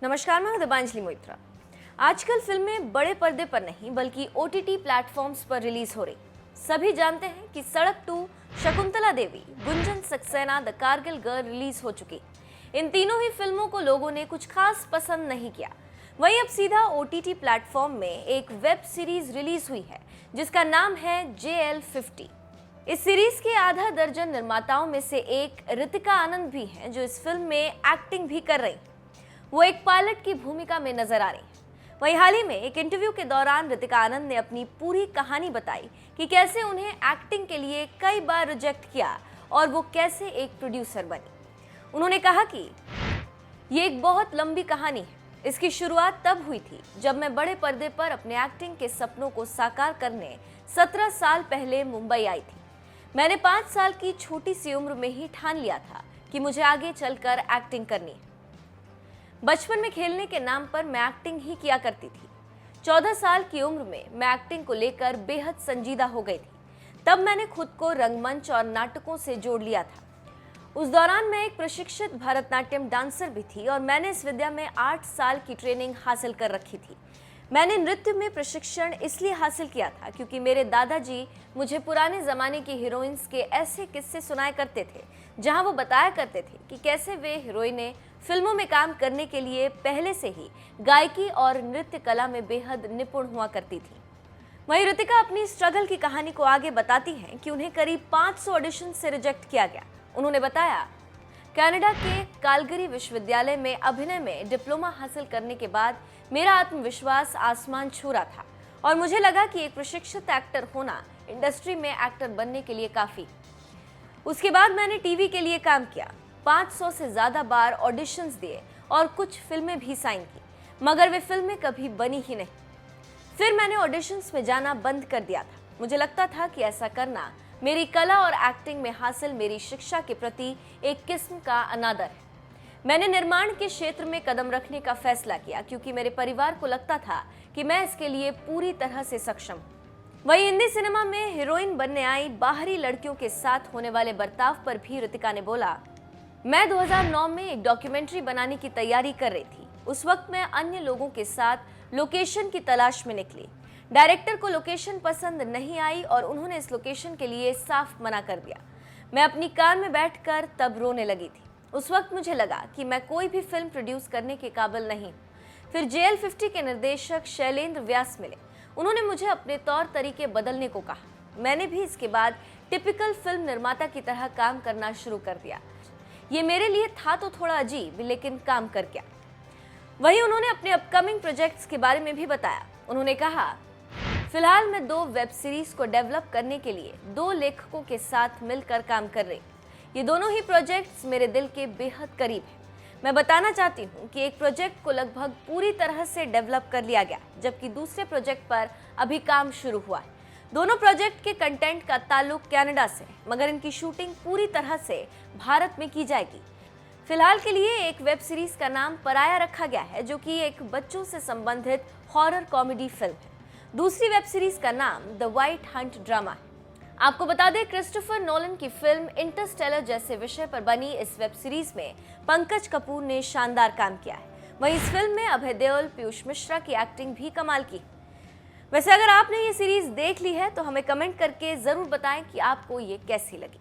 नमस्कार, मैं हूं दिबांजलि मोइत्रा। आजकल फिल्में बड़े पर्दे पर नहीं बल्कि ओटीटी प्लेटफॉर्म्स पर रिलीज हो रही। सभी जानते हैं कि Sadak 2, Shakuntala Devi, Gunjan Saxena, the Kargil girl release हो चुकी। इन तीनों ही फिल्मों को लोगों ने कुछ खास पसंद नहीं किया। वहीं अब सीधा ओटीटी प्लेटफॉर्म में एक वेब सीरीज रिलीज हुई है जिसका नाम है JL50। इस सीरीज के आधा दर्जन निर्माताओं में से एक ऋतिका आनंद भी हैं जो इस फिल्म में एक्टिंग भी कर रही। वो एक पायलट की भूमिका में नजर आ रही हैं। वहीं हाल ही में एक इंटरव्यू के दौरान ऋतिका आनंद ने अपनी पूरी कहानी बताई कि कैसे उन्हें एक्टिंग के लिए कई बार रिजेक्ट किया और वो कैसे एक प्रोड्यूसर बनी। उन्होंने कहा कि ये एक बहुत लंबी कहानी है। इसकी शुरुआत तब हुई थी जब मैं बड़े पर्दे पर अपने एक्टिंग के सपनों को साकार करने 17 साल पहले मुंबई आई थी। मैंने 5 साल की छोटी सी उम्र में ही ठान लिया था कि मुझे आगे चलकर एक्टिंग करनी है। बचपन में खेलने के नाम पर मैं एक्टिंग ही किया करती थी। 14 साल की उम्र में मैं एक्टिंग को लेकर बेहद संजीदा हो गई थी। तब मैंने खुद को रंगमंच और नाटकों से जोड़ लिया था। उस दौरान मैं एक प्रशिक्षित भरतनाट्यम डांसर भी थी और मैंने इस विद्या में 8 साल की ट्रेनिंग हासिल कर रखी थी। मैंने नृत्य में प्रशिक्षण इसलिए हासिल किया था क्योंकि मेरे दादाजी मुझे पुराने ज़माने की हीरोइंस के ऐसे किस्से सुनाया करते थे जहां वो बताया करते थे कि कैसे वे हीरोइनें फिल्मों में काम करने के लिए पहले से ही गायकी और नृत्य कला में बेहद निपुण हुआ करती थी। वहीं ऋतिका अपनी स्ट्रगल की कहानी को आगे बताती हैं कि उन्हें करीब 500 ऑडिशन से रिजेक्ट किया गया। उन्होंने बताया, कनाडा के कालगरी विश्वविद्यालय में अभिनय में डिप्लोमा हासिल करने के बाद मेरा आत्मविश्वास आसमान छू रहा था और मुझे लगा कि एक प्रशिक्षित एक्टर होना इंडस्ट्री में एक्टर बनने के लिए काफ़ी। उसके बाद मैंने टीवी के लिए काम किया, 500 से ज़्यादा बार ऑडिशंस दिए और कुछ फिल्में भी साइन की, मगर वे फिल्में कभी बनी ही नहीं। फिर मैंने ऑडिशंस में जाना बंद कर दिया था। मुझे लगता था कि ऐसा करना मेरी कला और एक्टिंग में हासिल मेरी शिक्षा के प्रति एक किस्म का अनादर है। मैंने निर्माण के क्षेत्र में कदम रखने का फैसला किया क्योंकि मेरे परिवार को लगता था कि मैं इसके लिए पूरी तरह से सक्षम हूँ। वहीं हिंदी सिनेमा में हीरोइन बनने आई बाहरी लड़कियों के साथ होने वाले बर्ताव पर भी ऋतिका ने बोला, मैं 2009 में एक डॉक्यूमेंट्री बनाने की तैयारी कर रही थी। उस वक्त मैं अन्य लोगों के साथ लोकेशन की तलाश में निकली। डायरेक्टर को लोकेशन पसंद नहीं आई और उन्होंने इस लोकेशन के लिए साफ मना कर दिया। मैं अपनी कार में बैठकर तब रोने लगी थी। उस वक्त मुझे लगा कि मैं कोई भी फिल्म प्रोड्यूस करने के काबिल नहीं। फिर JL50 के निर्देशक शैलेंद्र व्यास मिले। उन्होंने मुझे अपने तौर तरीके बदलने को कहा। मैंने भी इसके बाद टिपिकल फिल्म निर्माता की तरह काम करना शुरू कर दिया। ये मेरे लिए था तो थोड़ा अजीब, लेकिन काम कर गया। वहीं उन्होंने अपने अपकमिंग प्रोजेक्ट्स के बारे में भी बताया। उन्होंने कहा, फिलहाल मैं 2 वेब सीरीज को डेवलप करने के लिए 2 लेखकों के साथ मिलकर काम कर रही। ये दोनों ही प्रोजेक्ट्स मेरे दिल के बेहद करीब हैं। मैं बताना चाहती हूँ कि एक प्रोजेक्ट को लगभग पूरी तरह से डेवलप कर लिया गया, जबकि दूसरे प्रोजेक्ट पर अभी काम शुरू हुआ है। दोनों प्रोजेक्ट के कंटेंट का ताल्लुक कनाडा से, मगर इनकी शूटिंग पूरी तरह से भारत में की जाएगी। फिलहाल के लिए एक वेब सीरीज का नाम पराया रखा गया है, जो कि एक बच्चों से संबंधित हॉरर कॉमेडी फिल्म है। दूसरी वेब सीरीज का नाम द व्हाइट हंट ड्रामा है। आपको बता दें, क्रिस्टोफर नोलन की फिल्म इंटरस्टेलर जैसे विषय पर बनी इस वेब सीरीज में पंकज कपूर ने शानदार काम किया है। वहीं इस फिल्म में अभय देओल, पीयूष मिश्रा की एक्टिंग भी कमाल की। वैसे अगर आपने ये सीरीज देख ली है तो हमें कमेंट करके जरूर बताएं कि आपको ये कैसी लगी।